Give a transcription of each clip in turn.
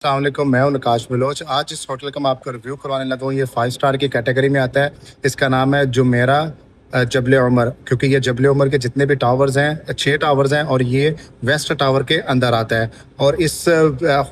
अस्सलाम वालेकुम, मैं हूं नकाश बलोच। आज इस होटल का मैं आपको रिव्यू करवाने लगा हूँ। ये 5 स्टार की कैटेगरी में आता है। इसका नाम है जुमेरा जबल उमर, क्योंकि ये जबल उमर के जितने भी टावर्स हैं 6 टावर्स हैं और ये वेस्ट टावर के अंदर आता है। और इस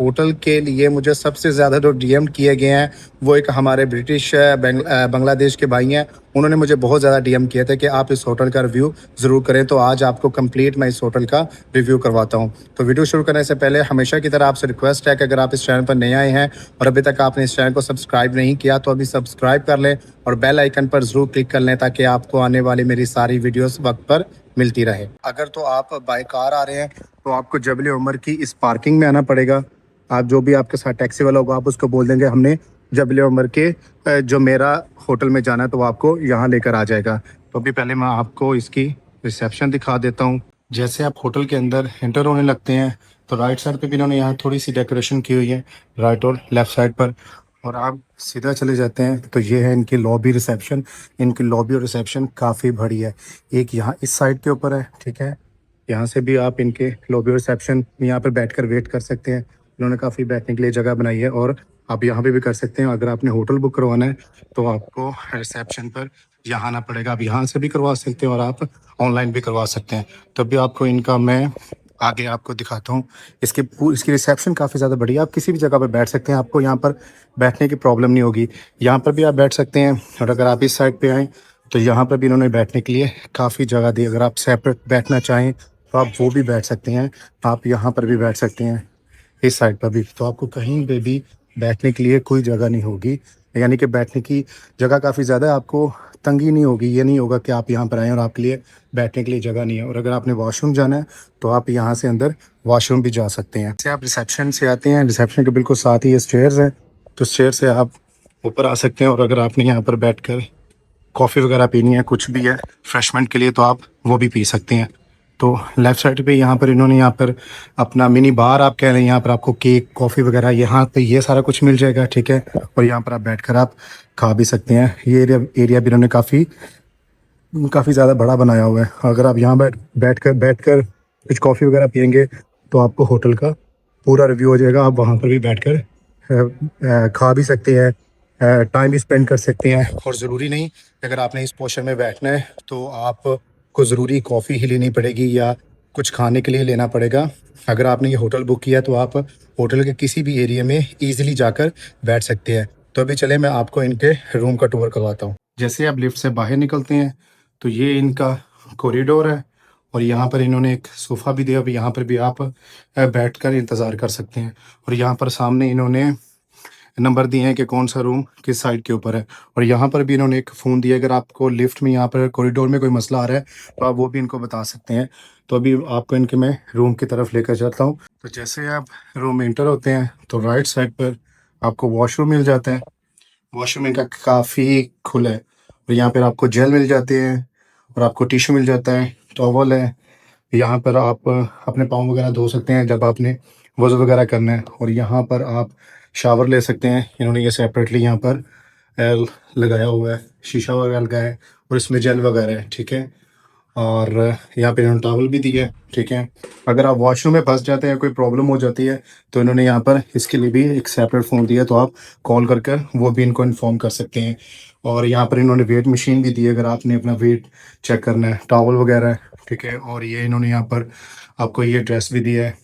होटल के लिए मुझे सबसे ज़्यादा जो डीएम किए गए हैं वो एक हमारे ब्रिटिश बांग्लादेश के भाई हैं। उन्होंने मुझे बहुत ज़्यादा डीएम किए थे कि आप इस होटल का रिव्यू ज़रूर करें। तो आज आपको कंप्लीट मैं इस होटल का रिव्यू करवाता हूँ। तो वीडियो शुरू करने से पहले हमेशा की तरह आपसे रिक्वेस्ट है कि अगर आप इस चैनल पर नए आए हैं और अभी तक आपने इस चैनल को सब्सक्राइब नहीं किया तो अभी सब्सक्राइब कर लें और बेल आइकन पर ज़रूर क्लिक कर लें ताकि आपको आने वाली मेरी सारी वीडियोस वक्त पर मिलती रहे। अगर तो आप बाय कार आ रहे हैं तो आपको जबल उमर की इस पार्किंग में आना पड़ेगा। आप जो भी आपके साथ टैक्सी वाला होगा आप उसको बोल देंगे हमने जबल उमर के जो मेरा होटल में जाना है, तो वो आपको यहाँ लेकर आ जाएगा। तो अभी पहले मैं आपको इसकी रिसेप्शन दिखा देता हूँ। जैसे आप होटल के अंदर एंटर होने लगते हैं तो राइट साइड पे भी इन्होंने यहाँ थोड़ी सी डेकोरेशन की हुई है, राइट और लेफ्ट साइड पर। और आप सीधा चले जाते हैं तो ये है इनकी लॉबी रिसेप्शन। इनकी लॉबी और रिसेप्शन काफ़ी बड़ी है। एक यहाँ इस साइड के ऊपर है, ठीक है। यहाँ से भी आप इनके लॉबी और रिसेप्शन यहाँ पर बैठकर वेट कर सकते हैं। इन्होंने काफ़ी बैठने के लिए जगह बनाई है और आप यहाँ पे भी कर सकते हैं। अगर आपने होटल बुक करवाना है तो आपको रिसेप्शन पर यहाँ आना पड़ेगा। आप यहाँ से भी करवा सकते हैं और आप ऑनलाइन भी करवा सकते हैं। तो अभी आपको इनका मैं आगे आपको दिखाता हूँ। इसकी रिसेप्शन काफ़ी ज़्यादा बढ़िया। आप किसी भी जगह पर बैठ सकते हैं, आपको यहाँ पर बैठने की प्रॉब्लम नहीं होगी। यहाँ पर भी आप बैठ सकते हैं और अगर आप इस साइड पे आएँ तो यहाँ पर भी इन्होंने बैठने के लिए काफ़ी जगह दी। अगर आप सेपरेट बैठना चाहें तो आप वो भी बैठ सकते हैं। आप यहाँ पर भी बैठ सकते हैं, इस साइड पर भी। तो आपको कहीं पे भी बैठने के लिए कोई जगह नहीं होगी, यानी कि बैठने की जगह काफ़ी ज़्यादा है। आपको तंगी नहीं होगी, ये नहीं होगा कि आप यहाँ पर आएँ और आपके लिए बैठने के लिए जगह नहीं है। और अगर आपने वॉशरूम जाना है तो आप यहाँ से अंदर वॉशरूम भी जा सकते हैं। जैसे आप रिसेप्शन से आते हैं, रिसेप्शन के बिल्कुल साथ ही ये स्टेयर्स हैं, तो स्टेयर से आप ऊपर आ सकते हैं। और अगर आपने यहाँ पर बैठ कर कॉफ़ी वगैरह पीनी है, कुछ भी है रिफ्रेशमेंट के लिए, तो आप वो भी पी सकते हैं। तो लेफ़्ट साइड पे यहाँ पर इन्होंने यहाँ पर अपना मिनी बार आप कह रहे हैं, यहाँ पर आपको केक कॉफ़ी वगैरह यहाँ पे ये सारा कुछ मिल जाएगा, ठीक है। और यहाँ पर आप बैठकर आप खा भी सकते हैं। ये एरिया भी इन्होंने काफ़ी काफ़ी ज़्यादा बड़ा बनाया हुआ है। अगर आप यहाँ बैठ कर कुछ कॉफ़ी वगैरह पियेंगे तो आपको होटल का पूरा रिव्यू हो जाएगा। आप वहाँ पर भी बैठकर खा भी सकते हैं, टाइम भी स्पेंड कर सकते हैं। और ज़रूरी नहीं कि अगर आपने इस पोर्शन में बैठना है तो आपको ज़रूरी कॉफ़ी ही लेनी पड़ेगी या कुछ खाने के लिए लेना पड़ेगा। अगर आपने ये होटल बुक किया तो आप होटल के किसी भी एरिया में ईज़िली जाकर बैठ सकते हैं। तो अभी चले मैं आपको इनके रूम का टूर करवाता हूँ। जैसे आप लिफ्ट से बाहर निकलते हैं तो ये इनका कॉरिडोर है और यहाँ पर इन्होंने एक सोफ़ा भी दिया। अब यहाँ पर भी आप बैठकर इंतज़ार कर सकते हैं। और यहाँ पर सामने इन्होंने नंबर दिए हैं कि कौन सा रूम किस साइड के ऊपर है। और यहाँ पर भी इन्होंने एक फ़ोन दिया, अगर आपको लिफ्ट में यहाँ पर कॉरिडोर में कोई मसला आ रहा है तो आप वो भी इनको बता सकते हैं। तो अभी आपको इनके मैं रूम की तरफ लेकर चलता हूँ। तो जैसे आप रूम में इंटर होते हैं तो राइट साइड पर आपको वॉशरूम मिल जाता है। वॉशरूम इनका काफ़ी खुला है और यहाँ पर आपको जेल मिल जाते हैं और आपको टिश्यू मिल जाता है, टॉवल है। यहाँ पर आप अपने पाँव वगैरह धो सकते हैं जब आपने वज़ू वगैरह करना है। और यहाँ पर आप शावर ले सकते हैं। इन्होंने ये सेपरेटली यहाँ पर लगाया हुआ है, शीशा वगैरह लगा है और इसमें जेल वगैरह है, ठीक है। और यहाँ पे इन्होंने टॉवल भी दिया है, ठीक है। अगर आप वॉशरूम में फंस जाते हैं, कोई प्रॉब्लम हो जाती है, तो इन्होंने यहाँ पर इसके लिए भी एक सेपरेट फ़ोन दिया, तो आप कॉल कर कर वो भी इनको इन्फॉर्म कर सकते हैं। और यहाँ पर इन्होंने वेट मशीन भी दी है, अगर आपने अपना वेट चेक करना है, टॉवल वगैरह है, ठीक है। और ये इन्होंने यहाँ पर आपको ये ड्रेस भी दिया है।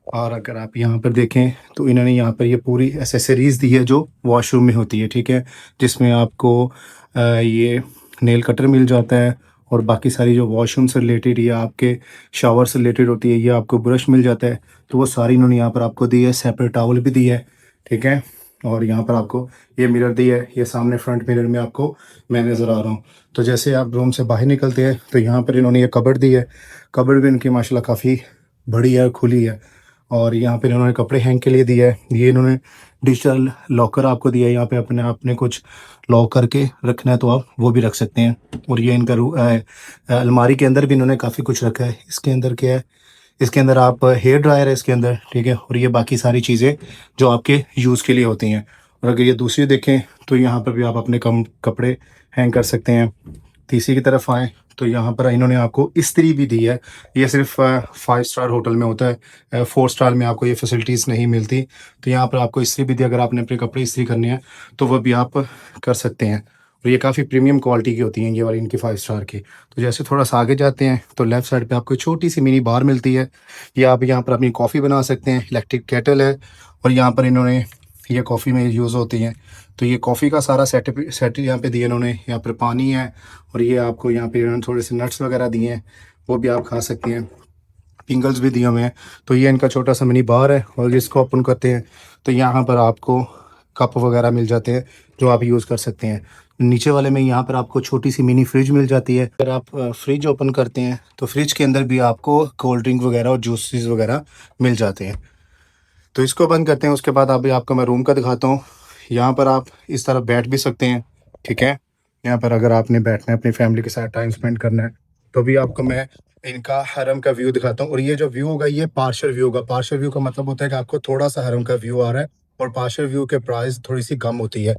और अगर आप यहाँ पर देखें तो इन्होंने यहाँ पर ये पूरी एसेसरीज़ दी है जो वॉशरूम में होती है, ठीक है। जिसमें आपको ये नेल कटर मिल जाता है और बाकी सारी जो वॉशरूम से रिलेटेड या आपके शावर से रिलेटेड होती है, ये आपको ब्रश मिल जाता है। तो वो सारी इन्होंने यहाँ पर आपको दी है, सेपरेट टॉवल भी दी है, ठीक है। और यहाँ पर आपको ये मिरर दी है, ये सामने फ्रंट मिरर में आपको मैं नज़र आ रहा हूँ। तो जैसे आप रूम से बाहर निकलते हैं तो यहाँ पर इन्होंने ये कबर्ड दी है। कबर्ड भी इनकी माशाल्लाह काफ़ी बड़ी है, खुली है। और यहाँ पे इन्होंने कपड़े हैंग के लिए दिया है। ये इन्होंने डिजिटल लॉकर आपको दिया है, यहाँ पे अपने आपने कुछ लॉक करके रखना है तो आप वो भी रख सकते हैं। और ये इनका अलमारी के अंदर भी इन्होंने काफ़ी कुछ रखा है। इसके अंदर क्या है, इसके अंदर आप हेयर ड्रायर है इसके अंदर, ठीक है। और ये बाकी सारी चीज़ें जो आपके यूज़ के लिए होती हैं। और अगर ये दूसरी देखें तो यहाँ पर भी आप अपने कम कपड़े हैंग कर सकते हैं। तीसरी की तरफ आएँ तो यहाँ पर इन्होंने आपको इस्त्री भी दी है। ये सिर्फ 5 स्टार होटल में होता है, 4 स्टार में आपको ये फैसिलिटीज़ नहीं मिलती। तो यहाँ पर आपको इस्त्री भी दी, अगर आपने अपने कपड़े इस्त्री करने हैं तो वो भी आप कर सकते हैं। और ये काफ़ी प्रीमियम क्वालिटी की होती हैं ये वाली इनकी 5 स्टार की। तो जैसे थोड़ा सा आगे जाते हैं तो लेफ़्ट साइड पे आपको छोटी सी मिनी बार मिलती है। या आप यहाँ पर अपनी कॉफ़ी बना सकते हैं, इलेक्ट्रिक केटल है। और यहाँ पर इन्होंने ये कॉफ़ी में यूज़ होती हैं। तो ये कॉफ़ी का सारा सेट यहाँ पे दिया इन्होंने। यहाँ पर पानी है और ये आपको यहाँ पे इन्होंने थोड़े से नट्स वगैरह दिए हैं, वो भी आप खा सकते हैं। पिंगल्स भी दिए हुए हैं। तो ये इनका छोटा सा मिनी बार है और जिसको ओपन करते हैं तो यहाँ पर आपको कप वगैरह मिल जाते हैं जो आप यूज़ कर सकते हैं। नीचे वाले में यहाँ पर आपको छोटी सी मिनी फ्रिज मिल जाती है। अगर आप फ्रिज ओपन करते हैं तो फ्रिज के अंदर भी आपको कोल्ड ड्रिंक वगैरह और जूसेस वगैरह मिल जाते हैं। तो इसको बंद करते हैं, उसके बाद अभी आपको मैं रूम का दिखाता हूँ। यहाँ पर आप इस तरफ बैठ भी सकते हैं, ठीक है। यहाँ पर अगर आपने बैठना है, अपनी फैमिली के साथ टाइम स्पेंड करना है, तो भी आपको मैं इनका हरम का व्यू दिखाता हूँ। और ये जो व्यू होगा ये पार्शियल व्यू होगा। पार्शियल व्यू का मतलब होता है कि आपको थोड़ा सा हरम का व्यू आ रहा है और पार्शियल व्यू के प्राइस थोड़ी सी कम होती है।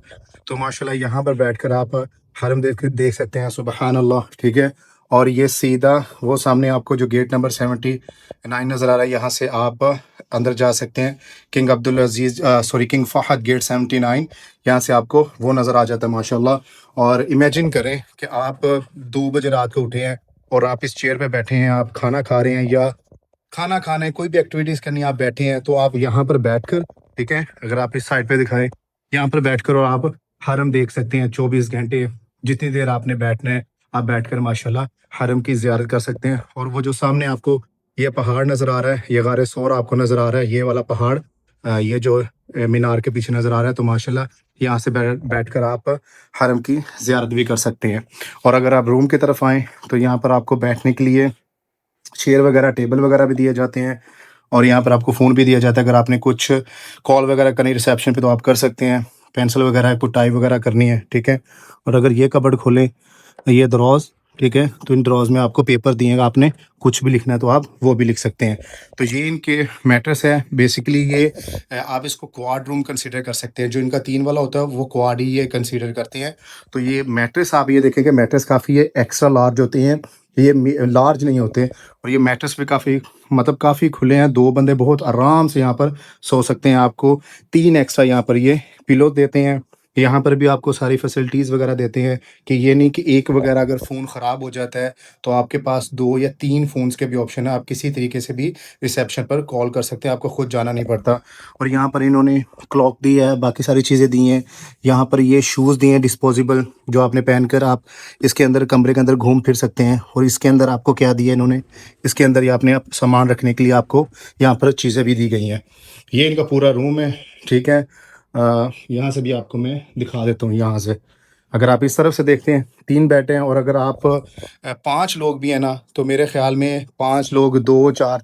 तो माशाल्लाह यहाँ पर बैठकर आप हरम देख सकते हैं, सुबहान अल्लाह, ठीक है। और ये सीधा वो सामने आपको जो गेट नंबर 79 नज़र आ रहा है, यहाँ से आप अंदर जा सकते हैं। किंग अब्दुल अजीज़ किंग फहद गेट 79, यहाँ से आपको वो नज़र आ जाता है माशाल्लाह। और इमेजिन करें कि आप 2 बजे रात को उठे हैं और आप इस चेयर पे बैठे हैं, आप खाना खा रहे हैं या खाना खाना है, कोई भी एक्टिविटीज़ करनी है, आप बैठे हैं, तो आप यहाँ पर बैठकर, ठीक है, अगर आप इस साइड पे दिखाएं, यहाँ पर बैठकर और आप हरम देख सकते हैं 24 घंटे। जितनी देर आपने बैठना है आप बैठकर माशाल्लाह हरम की ज़ियारत कर सकते हैं। और वो जो सामने आपको ये पहाड़ नज़र आ रहा है, ये गारे सौर आपको नज़र आ रहा है, ये वाला पहाड़, ये जो मीनार के पीछे नज़र आ रहा है, तो माशाल्लाह यहाँ से बैठकर आप हरम की ज़ियारत भी कर सकते हैं। और अगर आप रूम की तरफ आएँ तो यहाँ पर आपको बैठने के लिए चेयर वगैरह, टेबल वगैरह भी दिए जाते हैं। और यहाँ पर आपको फ़ोन भी दिया जाता है, अगर आपने कुछ कॉल वगैरह करनी रिसेप्शन पे तो आप कर सकते हैं। पेंसिल वगैरह, कुछ टाइप वगैरह करनी है, ठीक है। और अगर ये कबर्ड खोलें, ये दरोज़, ठीक है, तो इन दरोज़ में आपको पेपर दिएगा, आपने कुछ भी लिखना है तो आप वो भी लिख सकते हैं। तो ये इनके मैट्रेस है बेसिकली। ये आप इसको क्वाड रूम कंसीडर कर सकते हैं। जो इनका 3 वाला होता है वो क्वाड ही ये कंसीडर करते हैं। तो ये मैट्रेस आप ये देखें कि मैट्रेस काफ़ी ये एक्स्ट्रा लार्ज होते हैं, ये लार्ज नहीं होते। और ये मैट्रेस भी काफ़ी मतलब काफ़ी खुले हैं, 2 बंदे बहुत आराम से यहाँ पर सो सकते हैं। आपको 3 एक्स्ट्रा यहाँ पर ये पिलो देते हैं। यहाँ पर भी आपको सारी फैसिलिटीज़ वगैरह देते हैं कि ये नहीं कि एक वगैरह अगर फ़ोन ख़राब हो जाता है तो आपके पास 2 या 3 फ़ोन्स के भी ऑप्शन है। आप किसी तरीके से भी रिसेप्शन पर कॉल कर सकते हैं, आपको खुद जाना नहीं पड़ता। और यहाँ पर इन्होंने क्लॉक दी है, बाकी सारी चीज़ें दी हैं। यहाँ पर ये शूज़ दिए हैं डिस्पोजेबल, जो आपने पहनकर आप इसके अंदर कमरे के अंदर घूम फिर सकते हैं। और इसके अंदर आपको क्या दिया इन्होंने, इसके अंदर ये आपने सामान रखने के लिए आपको यहाँ पर चीज़ें भी दी गई हैं। ये इनका पूरा रूम है, ठीक है। यहाँ से भी आपको मैं दिखा देता हूँ। यहाँ से अगर आप इस तरफ से देखते हैं 3 बेड हैं। और अगर आप 5 लोग भी हैं ना, तो मेरे ख्याल में 5 लोग, 2 4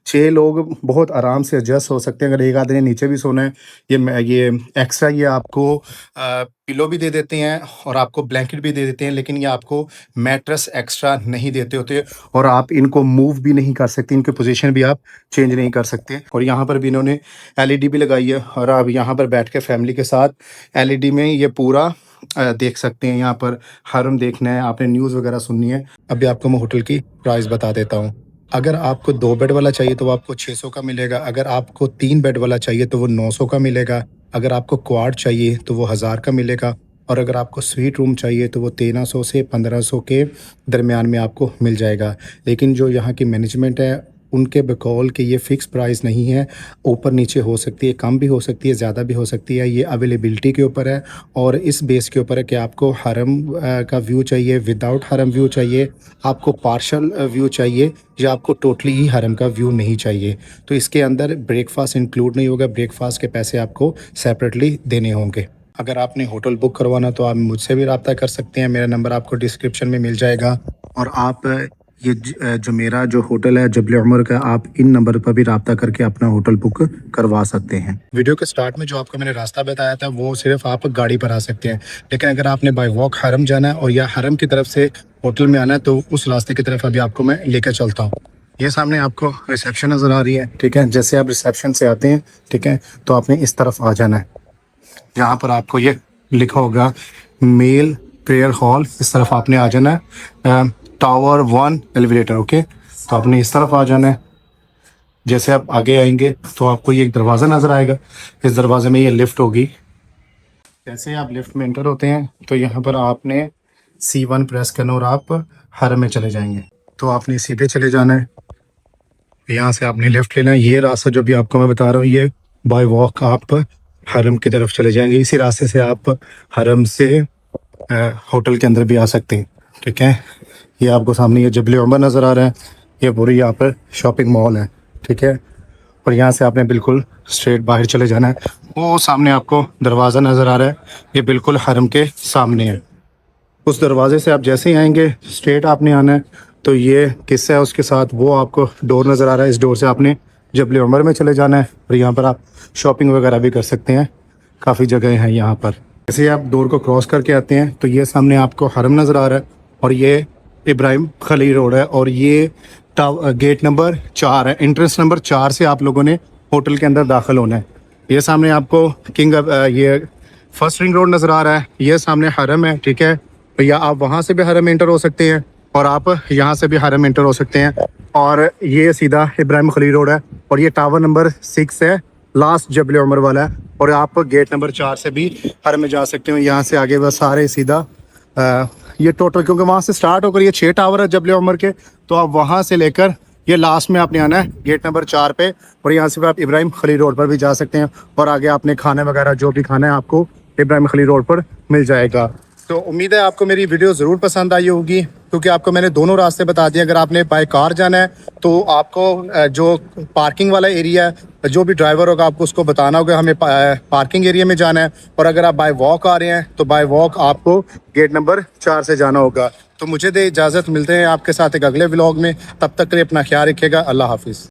6 लोग बहुत आराम से एडजस्ट हो सकते हैं। अगर एक आदमी ने नीचे भी सोना है, ये एक्स्ट्रा ये आपको पिलो भी दे देते हैं और आपको ब्लैंकेट भी दे देते हैं, लेकिन ये आपको मैट्रेस एक्स्ट्रा नहीं देते होते। और आप इनको मूव भी नहीं कर सकते, इनकी पोजीशन भी आप चेंज नहीं कर सकते। और यहाँ पर भी इन्होंने एलईडी भी लगाई है और आप यहाँ पर बैठ के फैमिली के साथ एलईडी में ये पूरा देख सकते हैं। यहाँ पर हरम देखना है, आपने न्यूज़ वगैरह सुननी है। अभी आपको मैं होटल की प्राइस बता देता हूँ। अगर आपको 2 बेड वाला चाहिए तो वो आपको 600 का मिलेगा। अगर आपको 3 बेड वाला चाहिए तो वो 900 का मिलेगा। अगर आपको क्वाड चाहिए तो वो 1000 का मिलेगा। और अगर आपको स्वीट रूम चाहिए तो वो 1300 से 1500 के दरमियान में आपको मिल जाएगा। लेकिन जो यहाँ की मैनेजमेंट है उनके बकौल कि ये फ़िक्स प्राइस नहीं है, ऊपर नीचे हो सकती है, कम भी हो सकती है, ज़्यादा भी हो सकती है। ये अवेलेबिलिटी के ऊपर है और इस बेस के ऊपर है कि आपको हरम का व्यू चाहिए, विदाउट हरम व्यू चाहिए, आपको पार्शल व्यू चाहिए, या आपको टोटली ही हरम का व्यू नहीं चाहिए। तो इसके अंदर ब्रेकफास्ट इंक्लूड नहीं होगा, ब्रेकफास्ट के पैसे आपको सेपरेटली देने होंगे। अगर आपने होटल बुक करवाना तो आप मुझसे भी रब्ता कर सकते हैं, मेरा नंबर आपको डिस्क्रिप्शन में मिल जाएगा। और आप ये जो मेरा जो होटल है जबल उमर का, आप इन नंबर पर भी रब्ता करके अपना होटल बुक करवा सकते हैं। वीडियो के स्टार्ट में जो आपको मैंने रास्ता बताया था वो सिर्फ आप गाड़ी पर आ सकते हैं, लेकिन अगर आपने बाय वॉक हरम जाना है और या हरम की तरफ से होटल में आना है तो उस रास्ते की तरफ अभी आपको मैं लेकर चलता हूँ। ये सामने आपको रिसेप्शन नज़र आ रही है, ठीक है। जैसे आप रिसेप्शन से आते हैं, ठीक है, तो आपने इस तरफ आ जाना है। यहाँ पर आपको ये लिखा होगा मेल प्रेयर हॉल, इस तरफ आपने आ जाना है। Tower 1 elevator. ओके, तो आपने इस तरफ आ जाना है। जैसे आप आगे आएंगे तो आपको ये एक दरवाज़ा नज़र आएगा, इस दरवाजे में ये लिफ्ट होगी। जैसे आप लिफ्ट में एंटर होते हैं तो यहाँ पर आपने C1 प्रेस करना और आप हरम में चले जाएंगे। तो आपने सीधे चले जाना है, यहाँ से आपने लेफ्ट लेना है। ये रास्ता जो भी आपको मैं बता रहा हूँ, ये बाय वॉक आप हरम की तरफ चले जाएंगे। इसी रास्ते से आप हरम से होटल के अंदर भी आ सकते हैं। ठीक है, ये आपको सामने ये जबल उमर नज़र आ रहा है, ये पूरी यहाँ पर शॉपिंग मॉल है। ठीक है, और यहाँ से आपने बिल्कुल स्ट्रेट बाहर चले जाना है। वो सामने आपको दरवाज़ा नज़र आ रहा है, ये बिल्कुल हरम के सामने है। उस दरवाजे से आप जैसे ही आएंगे स्ट्रेट आपने आना है, तो ये किस्सा है उसके साथ, वो आपको डोर नज़र आ रहा है। इस डोर से आपने जबल उमर में चले जाना है और यहाँ पर आप शॉपिंग वगैरह भी कर सकते हैं, काफ़ी जगह हैं यहाँ पर। जैसे ही आप डोर को क्रॉस करके आते हैं तो ये सामने आपको हरम नज़र आ रहा है और ये इब्राहिम खलील रोड है और ये गेट नंबर 4 है। एंट्रेंस नंबर 4 से आप लोगों ने होटल के अंदर दाखिल होना है। ये सामने आपको ये फर्स्ट रिंग रोड नज़र आ रहा है, ये सामने हरम है। ठीक है, या आप वहाँ से भी हरम एंटर हो सकते हैं और आप यहाँ से भी हरम एंटर हो सकते हैं। और ये सीधा इब्राहिम खलील रोड है और ये टावर नंबर 6 है, लास्ट जबल उमर वाला है। और आप गेट नंबर 4 से भी हरम में जा सकते हो। यहाँ से आगे बस सारे सीधा ये टोटल, क्योंकि वहाँ से स्टार्ट होकर ये 6 टावर है जबल उमर के, तो आप वहाँ से लेकर ये लास्ट में आपने आना है गेट नंबर 4 पे। और यहाँ से आप इब्राहिम खलील रोड पर भी जा सकते हैं और आगे आपने खाने वगैरह जो भी खाना है आपको इब्राहिम खलील रोड पर मिल जाएगा। तो उम्मीद है आपको मेरी वीडियो ज़रूर पसंद आई होगी, क्योंकि आपको मैंने दोनों रास्ते बता दिए। अगर आपने बाय कार जाना है तो आपको जो पार्किंग वाला एरिया है, जो भी ड्राइवर होगा आपको उसको बताना होगा हमें पार्किंग एरिया में जाना है। और अगर आप बाय वॉक आ रहे हैं तो बाय वॉक आपको गेट नंबर 4 से जाना होगा। तो मुझे दे इजाज़त, मिलते हैं आपके साथ एक अगले व्लॉग में। तब तक के लिए अपना ख्याल रखिएगा। अल्लाह हाफिज़।